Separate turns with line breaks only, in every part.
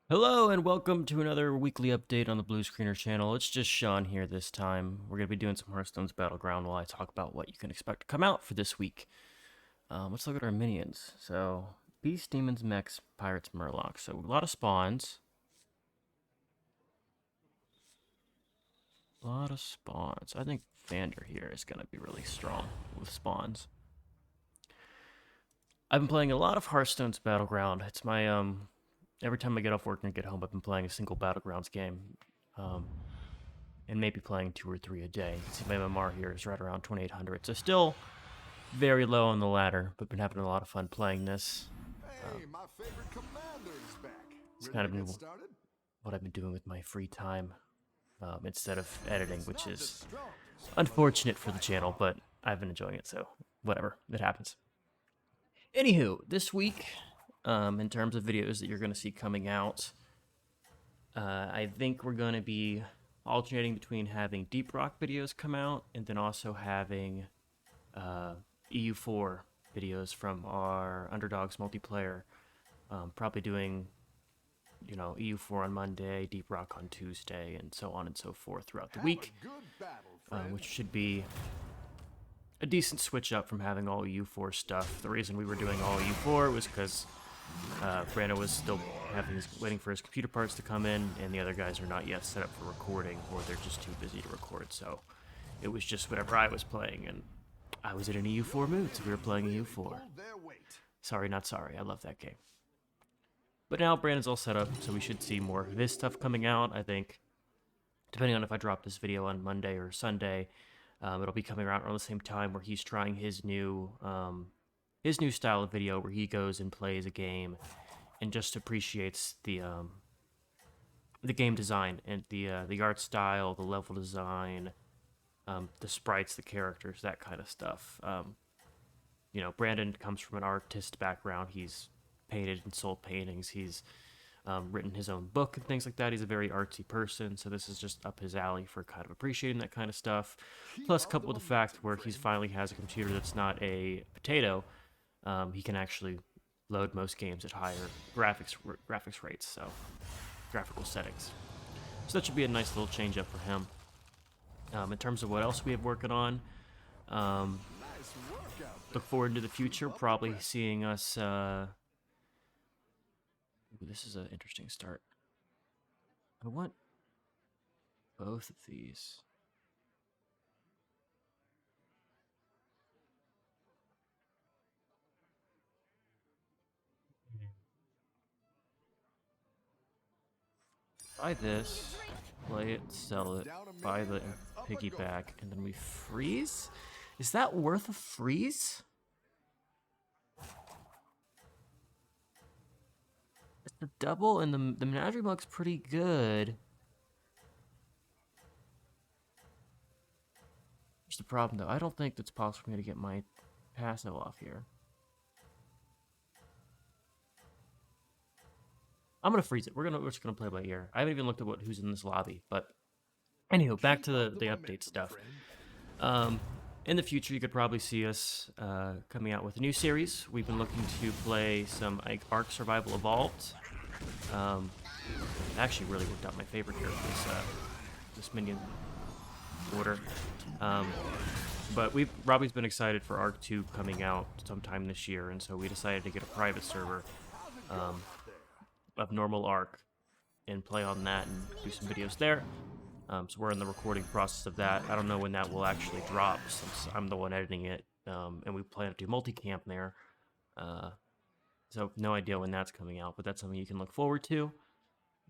Hello and welcome to another weekly update on the Blue Screener channel. It's just Sean here this time. We're going to be doing some Hearthstone's Battleground while I talk about what you can expect to come out for this week. Let's look at our minions. So, Beast, Demons, Mechs, Pirates, Murlocs. So, a lot of spawns. A lot of spawns. I think Vander here is going to be really strong with spawns. I've been playing a lot of Hearthstone's Battleground. It's my, every time I get off work and get home, I've been playing a single Battlegrounds game. And maybe playing 2 or 3 a day. You can see my MMR here is right around 2800. So still very low on the ladder, but been having a lot of fun playing this.
Hey, my favorite commander is back.
It's
Ready
kind of
to
been
get started?
what I've been doing with my free time instead of editing, which is unfortunate for the channel, but I've been enjoying it, so whatever, it happens. Anywho, this week, in terms of videos that you're going to see coming out, I think we're going to be alternating between having Deep Rock videos come out and then also having EU4 videos from our Underdogs multiplayer. Probably doing, EU4 on Monday, Deep Rock on Tuesday, and so on and so forth throughout the week, which should be a decent switch up from having all EU4 stuff. The reason we were doing all EU4 was because Branden was still waiting for his computer parts to come in, and the other guys are not yet set up for recording, or they're just too busy to record. So it was just whatever I was playing, and I was in an EU4 mood, so we were playing EU4. Sorry, not sorry. I love that game. But now Branden's all set up, so we should see more of this stuff coming out. I think, depending on if I drop this video on Monday or Sunday, it'll be coming around around the same time where he's trying his new style of video where he goes and plays a game and just appreciates the game design and the art style, the level design, the sprites, the characters, that kind of stuff. Branden comes from an artist background. He's painted and sold paintings. He's written his own book and things like that. He's a very artsy person, so this is just up his alley for kind of appreciating that kind of stuff. Plus, coupled with the fact where he finally has a computer that's not a potato, he can actually load most games at higher graphics rates, so graphical settings. So that should be a nice little change up for him. In terms of what else we have working on, look forward to the future. Probably seeing us. This is an interesting start. I want both of these. Buy this, play it, sell it, buy the piggyback, and then we freeze? Is that worth a freeze? It's the double, and the Menagerie Mug's pretty good. Here's the problem, though. I don't think it's possible for me to get my passive off here. I'm gonna freeze it. We're just gonna play by ear. I haven't even looked at who's in this lobby, but anywho, back to the update stuff. In the future, you could probably see us coming out with a new series. We've been looking to play some Ark Survival Evolved. It actually really worked out my favorite here with this minion order. But Robbie's been excited for Ark 2 coming out sometime this year, and so we decided to get a private server of normal Ark and play on that and do some videos there. So we're in the recording process of that. I don't know when that will actually drop since I'm the one editing it, and we plan to do multicam there. So no idea when that's coming out, but that's something you can look forward to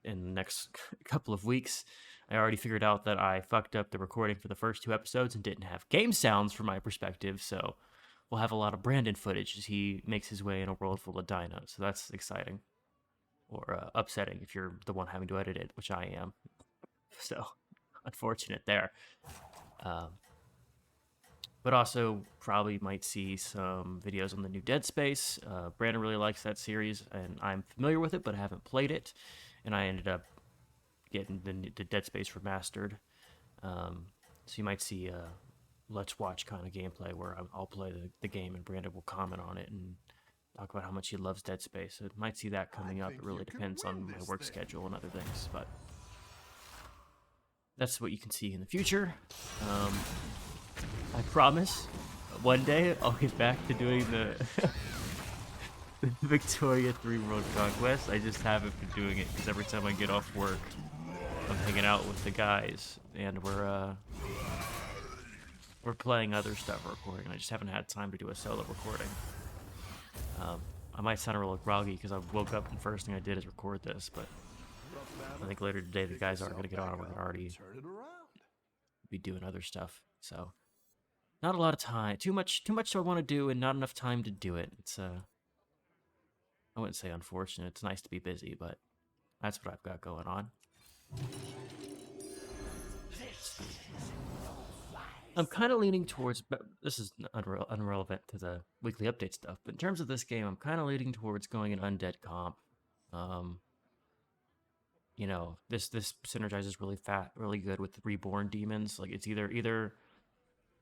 in the next couple of weeks. I already figured out that I fucked up the recording for the first 2 episodes and didn't have game sounds from my perspective, so we'll have a lot of Branden footage as he makes his way in a world full of dinos, so that's exciting. Or upsetting if you're the one having to edit it, which I am. So, unfortunate there. But also probably might see some videos on the new Dead Space. Branden really likes that series, and I'm familiar with it, but I haven't played it. And I ended up getting the Dead Space remastered. So you might see Let's Watch kind of gameplay where I'll play the game and Branden will comment on it and talk about how much he loves Dead Space. So might see that coming up. It really depends on my work schedule and other things, but that's what you can see in the future. I promise one day I'll get back to doing the Victoria 3 World Conquest. I just haven't been doing it because every time I get off work, I'm hanging out with the guys, and we're playing other stuff, we're recording. I just haven't had time to do a solo recording. I might sound a little groggy because I woke up and first thing I did is record this, but I think later today the guys aren't going to get on. We're going to already be doing other stuff. So not a lot of time. Too much I want to do and not enough time to do it. It's I wouldn't say unfortunate. It's nice to be busy, but that's what I've got going on. I'm kind of leaning towards, but this is unrelevant to the weekly update stuff, but in terms of this game, I'm kind of leaning towards going an undead comp. You know, this synergizes really good with the reborn demons. Like it's either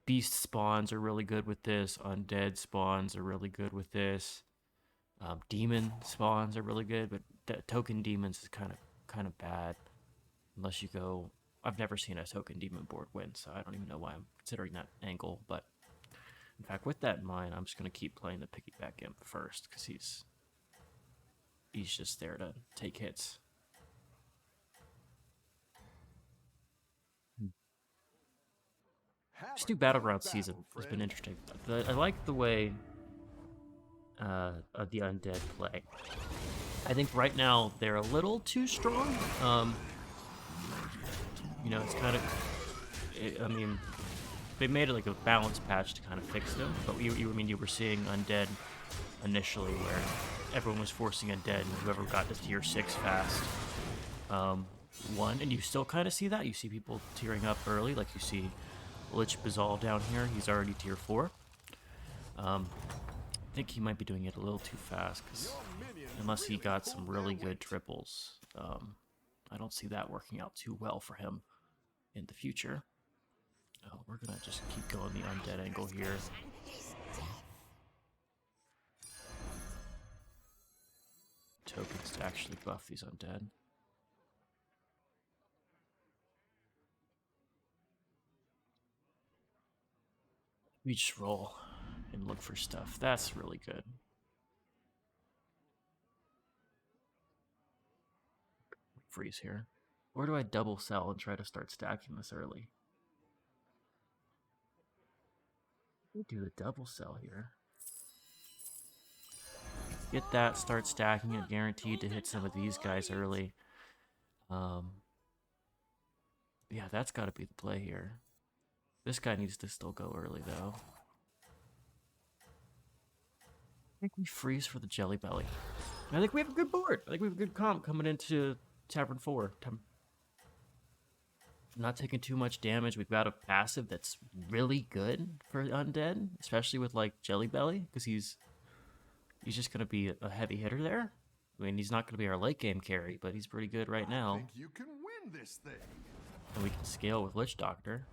beast spawns are really good with this, undead spawns are really good with this, demon spawns are really good, but the token demons is kind of bad unless you go. I've never seen a token demon board win, so I don't even know why I'm considering that angle. But in fact, with that in mind, I'm just gonna keep playing the piggyback imp first because he's just there to take hits. This new battleground season has been interesting. I like the way the undead play. I think right now they're a little too strong. You know, it's kind of, I mean, they made it like a balance patch to kind of fix them, but you were seeing undead initially where everyone was forcing undead, and whoever got to tier 6 fast won, and you still kind of see that. You see people tearing up early, like you see Lich Bazal down here. He's already tier 4. I think he might be doing it a little too fast, because unless he got some really good triples, I don't see that working out too well for him in the future. Oh, we're gonna just keep going the undead angle here. Tokens to actually buff these undead. We just roll and look for stuff. That's really good. Freeze here. Or do I double sell and try to start stacking this early? We do the double sell here. Get that, start stacking it, guaranteed to hit some of these guys early. Yeah, that's got to be the play here. This guy needs to still go early, though. I think we freeze for the Jelly Belly. I think we have a good board. I think we have a good comp coming into Tavern 4. Not taking too much damage. We've got a passive that's really good for undead, especially with like Jelly Belly, because he's just gonna be a heavy hitter there. I mean, he's not gonna be our late game carry, but he's pretty good right now.
I think you can win this thing.
And we can scale with Lich Doctor.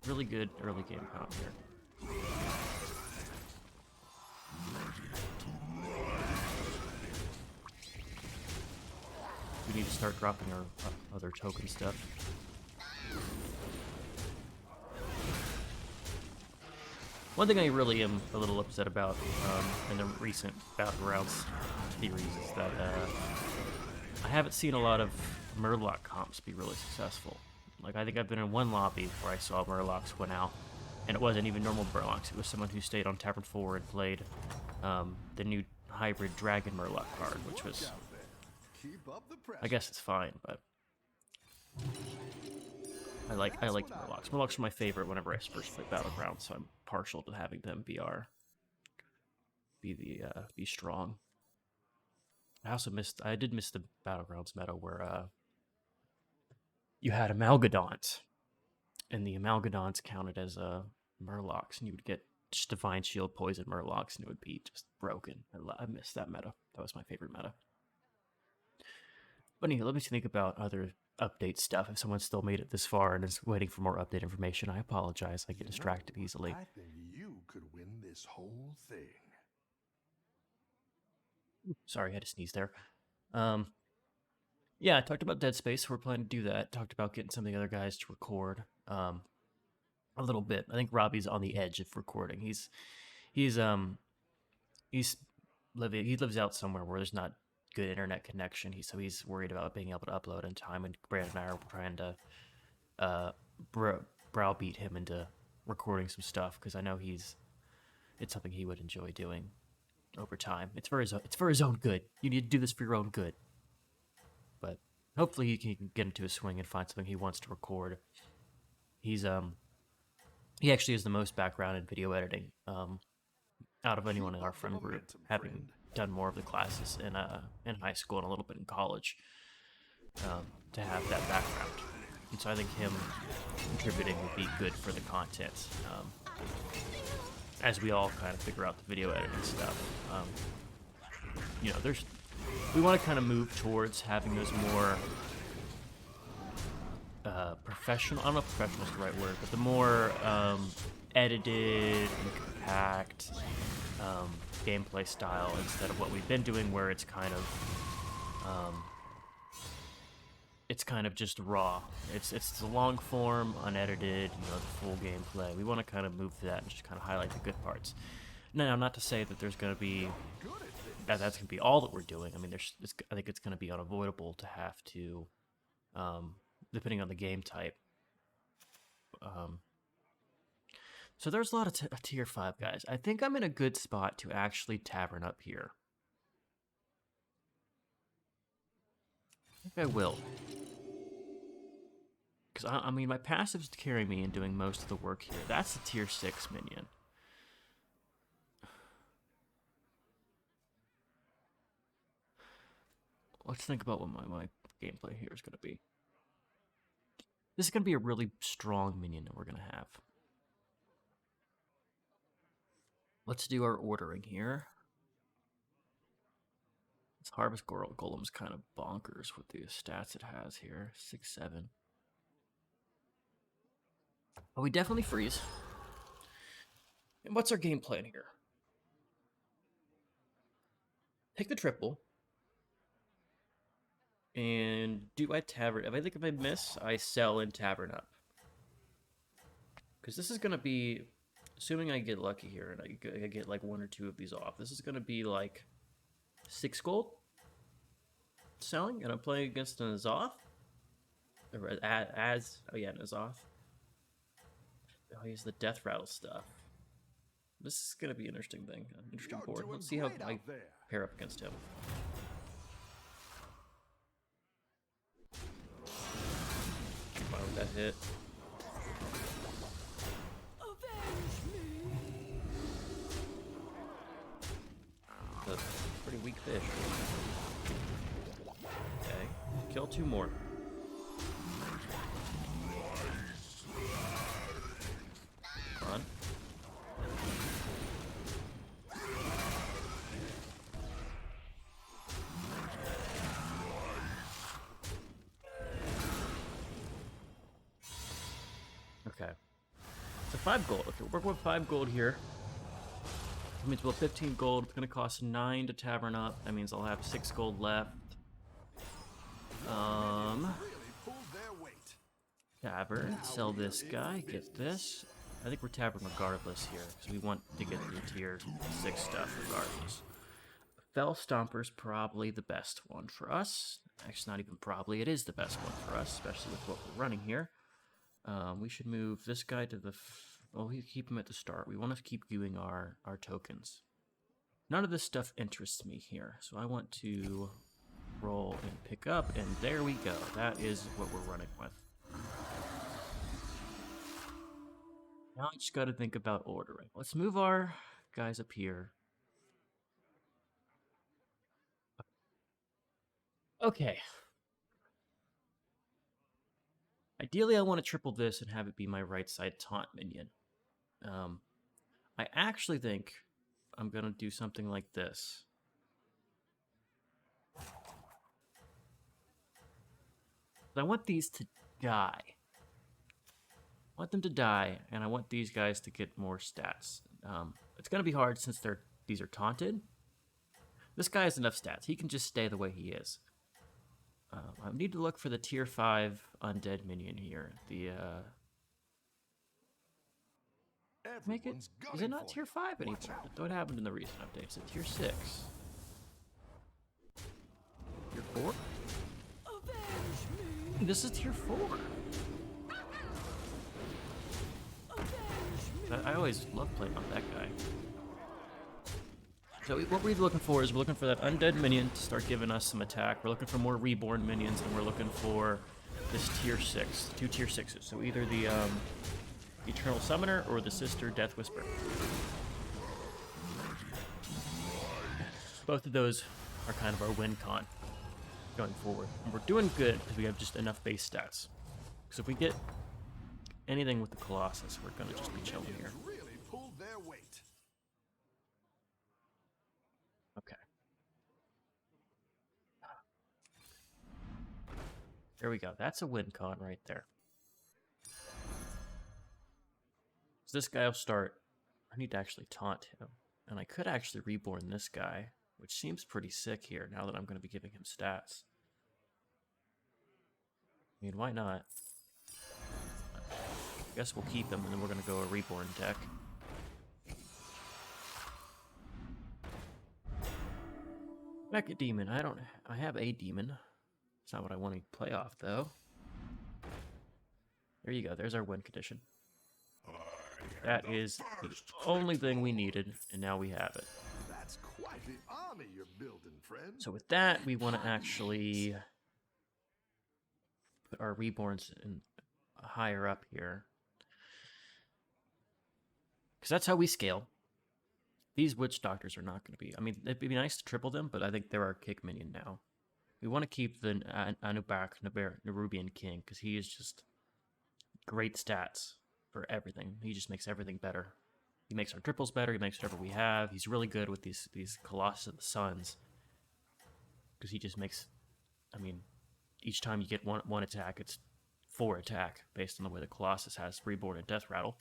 Really good early game comp here. We need to start dropping our other token stuff. One thing I really am a little upset about in the recent Battlegrounds theories is that I haven't seen a lot of Murloc comps be really successful. Like, I think I've been in one lobby where I saw Murlocs went out, and it wasn't even normal Murlocs. It was someone who stayed on Tavern 4 and played the new hybrid Dragon Murloc card, which was... I guess it's fine, but... I like Murlocs. Murlocs are my favorite whenever I first play Battlegrounds, so I'm partial to having them be strong. I did miss the Battlegrounds meta where you had Amalgadons, and the Amalgadons counted as Murlocs, and you would get just Divine Shield poison Murlocs, and it would be just broken. I missed that meta. That was my favorite meta. But anyway, let me think about other update stuff. If someone still made it this far and is waiting for more update information, I apologize. I get distracted easily.
I think you could win this whole thing.
Sorry, I had to sneeze there. Um, yeah, I talked about Dead Space. We're planning to do that. Talked about getting some of the other guys to record a little bit. I think Robbie's on the edge of recording. He's he's he lives out somewhere where there's not good internet connection. So he's worried about being able to upload in time. And Brandon and I are trying to uh, browbeat him into recording some stuff because I know it's something he would enjoy doing over time. It's for his own good. You need to do this for your own good. But hopefully he can get into a swing and find something he wants to record. He's he actually has the most background in video editing out of anyone in
Keep
our
up the
friend group,
momentum,
having
friend.
done more of the classes in high school and a little bit in college to have that background. And so I think him contributing would be good for the content as we all kind of figure out the video editing stuff. You know, we want to kind of move towards having those more professional. I don't know if professional is the right word, but the more edited and compact gameplay style instead of what we've been doing, where it's kind of just raw. It's the long form, unedited, you know, the full gameplay. We want to kind of move to that and just kind of highlight the good parts. Now, not to say that there's going to be that's going to be all that we're doing. I mean, I think it's going to be unavoidable to have to, depending on the game type. So there's a lot of tier 5 guys. I think I'm in a good spot to actually tavern up here. I think I will. Because, I mean, my passives carry me in doing most of the work here. That's a tier 6 minion. Let's think about what my gameplay here is going to be. This is going to be a really strong minion that we're going to have. Let's do our ordering here. This Harvest Golem's kind of bonkers with the stats it has here. 6-7. Oh, we definitely freeze. And what's our game plan here? Take the triple. And do I tavern? If I miss, I sell and tavern up. Because this is going to be, assuming I get lucky here and I get like 1 or 2 of these off, this is going to be like 6 gold selling, and I'm playing against an Azoth. Or oh yeah, an Azoth. Oh, he has the death rattle stuff. This is going to be an interesting thing, an interesting board. Let's see how I pair up against him. Why would that hit? That's a pretty weak fish. Okay, kill 2 more. Come on. Okay. So 5 gold. Okay, we're working with 5 gold here. That means we'll have 15 gold. It's going to cost 9 to tavern up. That means I'll have 6 gold left. Tavern. Sell this guy. Get this. I think we're tavern regardless here, because we want to get the tier 6 stuff regardless. Fell Stomper's probably the best one for us. Actually, not even probably. It is the best one for us, especially with what we're running here. We should move this guy to the... well, we keep him at the start. We want to keep viewing our tokens. None of this stuff interests me here, so I want to roll and pick up, and there we go. That is what we're running with. Now I just got to think about ordering. Let's move our guys up here. Okay. Ideally, I want to triple this and have it be my right side taunt minion. I actually think I'm going to do something like this. I want these to die. I want them to die, and I want these guys to get more stats. It's going to be hard since these are taunted. This guy has enough stats. He can just stay the way he is. I need to look for the tier 5 undead minion here. The, make it... Is it not tier 5 anymore? What happened in the recent updates? It's tier 6. Tier 4? This is tier 4. I always love playing on that guy. So what we're looking for is we're looking for that undead minion to start giving us some attack. We're looking for more reborn minions, and we're looking for this tier 6, 2 tier 6s. So either the Eternal Summoner or the Sister Death Whisper. Both of those are kind of our win con going forward. And we're doing good because we have just enough base stats. Because if we get anything with the Colossus, we're going to just be chilling here.
Really pulled their weight.
Okay. There we go. That's a win con right there. So this guy will start. I need to actually taunt him. And I could actually reborn this guy, which seems pretty sick here now that I'm going to be giving him stats. I mean, why not? I guess we'll keep him and then we're going to go a reborn deck. Mecha Demon. I have a demon. It's not what I want to play off, though. There you go. There's our win condition. That is the only thing we needed, and now we have it.
That's quite the army you're building, friend.
So with that, we want to actually put our reborns in higher up here. Because that's how we scale. These Witch Doctors are not going to be... I mean, it'd be nice to triple them, but I think they're our kick minion now. We want to keep the Anubak Nerubian King, because he is just great stats for everything. He just makes everything better. He makes our triples better, he makes whatever we have. He's really good with these Colossus of the Suns. Because he just makes... I mean, each time you get one attack, it's 4 attack, based on the way the Colossus has Reborn and Death Rattle.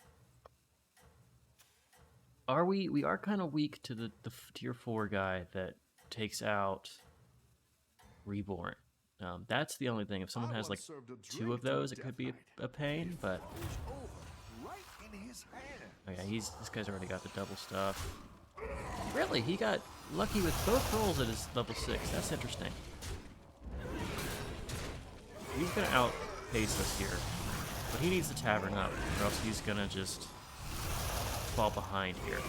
We are kind of weak to the tier 4 guy that takes out Reborn. That's the only thing. If someone has like 2 of those, it could be a pain, but... Oh yeah, this guy's already got the double stuff. Really? He got lucky with both rolls at his level 6. That's interesting. He's gonna outpace us here. But he needs the Tavern up, or else he's gonna just fall behind here.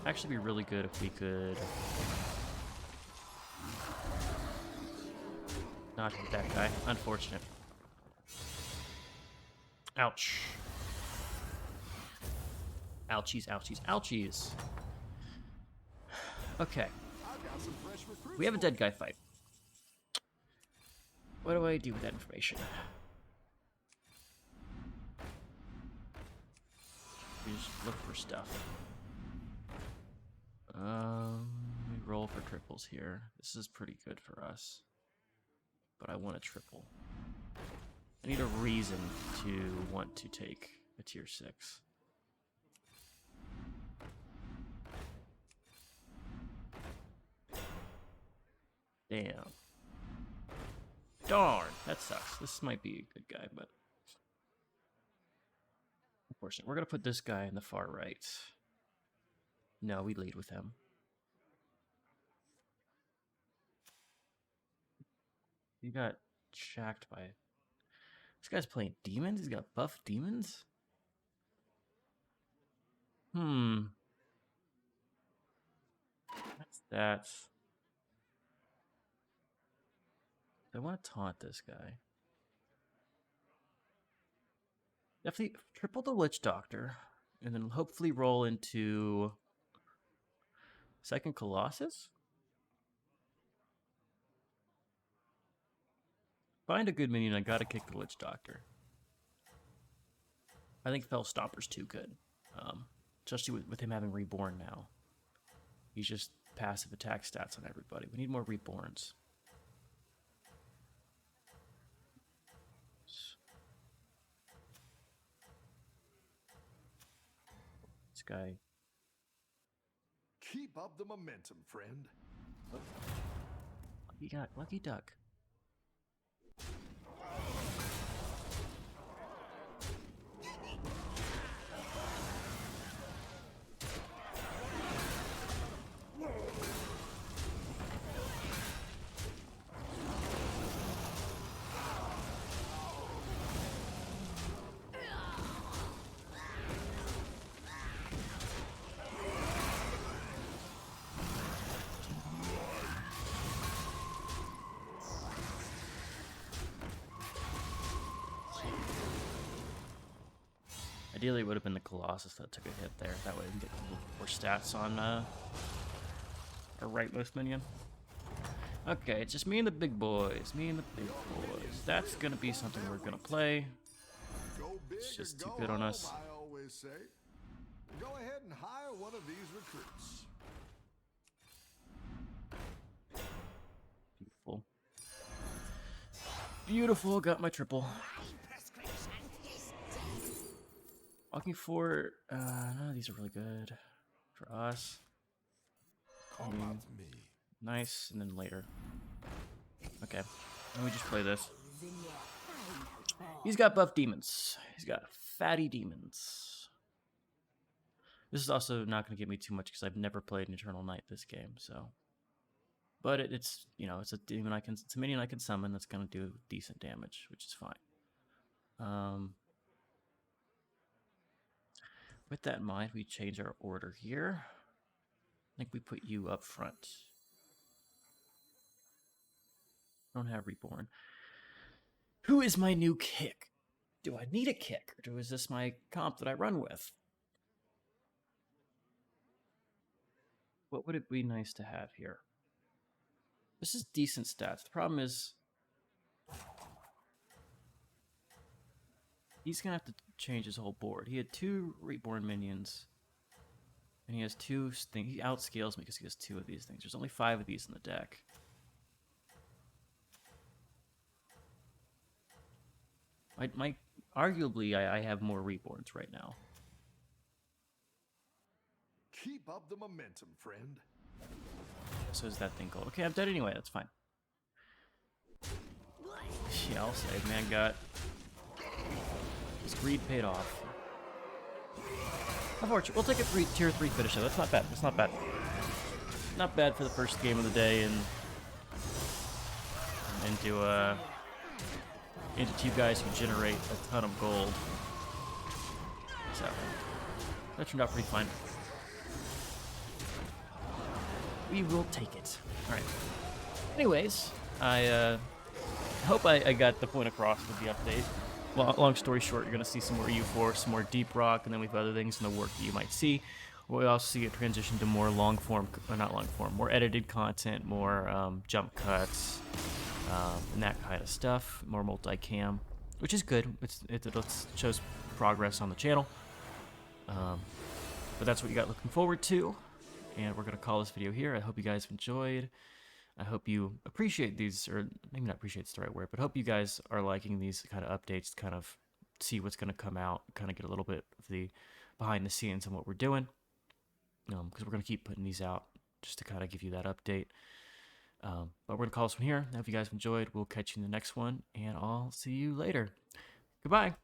Actually be really good if we could not hit that guy. Unfortunate. Ouch. Ouchies, ouchies, ouchies. Okay. We have a dead guy fight. What do I do with that information? We just look for stuff. We roll for triples here. This is pretty good for us. But I want a triple. I need a reason to want to take a tier 6. Damn. Darn, that sucks. This might be a good guy, but... Unfortunately, we're going to put this guy in the far right. No, we lead with him. He got shacked by... This guy's playing demons? He's got buff demons? That's... I want to taunt this guy. Definitely triple the Witch Doctor, and then hopefully roll into second Colossus? Find a good minion, I gotta kick the Witch Doctor. I think Fell Stomper's too good. Especially with him having Reborn now. He's just passive attack stats on everybody. We need more Reborns. guy.
Keep up the momentum, friend.
Lucky duck. Ideally, it would have been the Colossus that took a hit there. That way we can get a little more stats on our rightmost minion. Okay, it's just me and the big boys. Me and the big boys. That's gonna be something we're gonna play.
Go big
It's just
or
too
go
good on
home,
us.
I always say. Go ahead and hire one of these recruits.
Beautiful. Beautiful, got my triple. Walking forward, none of these are really good for us.
Call out me.
Nice, and then later. Okay, let me just play this. He's got buff demons. He's got fatty demons. This is also not going to give me too much because I've never played an Eternal Knight this game, so. But it's, you know, it's a demon it's a minion I can summon that's going to do decent damage, which is fine. With that in mind, we change our order here. I think we put you up front. Don't have Reborn. Who is my new kick? Do I need a kick, or is this my comp that I run with? What would it be nice to have here? This is decent stats. The problem is he's going to have to change his whole board. He had 2 Reborn minions, and he has 2 things. He outscales me because he has 2 of these things. There's only 5 of these in the deck. Arguably, I have more Reborns right now.
Keep up the momentum, friend.
So is that thing gold? Okay, I'm dead anyway. That's fine. Yeah, I'll say, man, got his greed paid off. Unfortunately, we'll take a tier 3 finish though. That's not bad. That's not bad. Not bad for the first game of the day and into 2 guys who generate a ton of gold. So that turned out pretty fine. We will take it. All right. Anyways, I hope I got the point across with the update. Long story short, you're going to see some more EU4, some more Deep Rock, and then we have other things in the work that you might see. We'll also see a transition to more long form, or not long form, more edited content, more jump cuts, and that kind of stuff. More multicam, which is good. It shows progress on the channel. But that's what you got looking forward to. And we're going to call this video here. I hope you guys enjoyed. I hope you appreciate these, or maybe not appreciate is the right word, but hope you guys are liking these kind of updates, kind of see what's going to come out, kind of get a little bit of the behind the scenes on what we're doing. Because we're going to keep putting these out just to kind of give you that update. But we're going to call this one here. I hope you guys enjoyed. We'll catch you in the next one, and I'll see you later. Goodbye.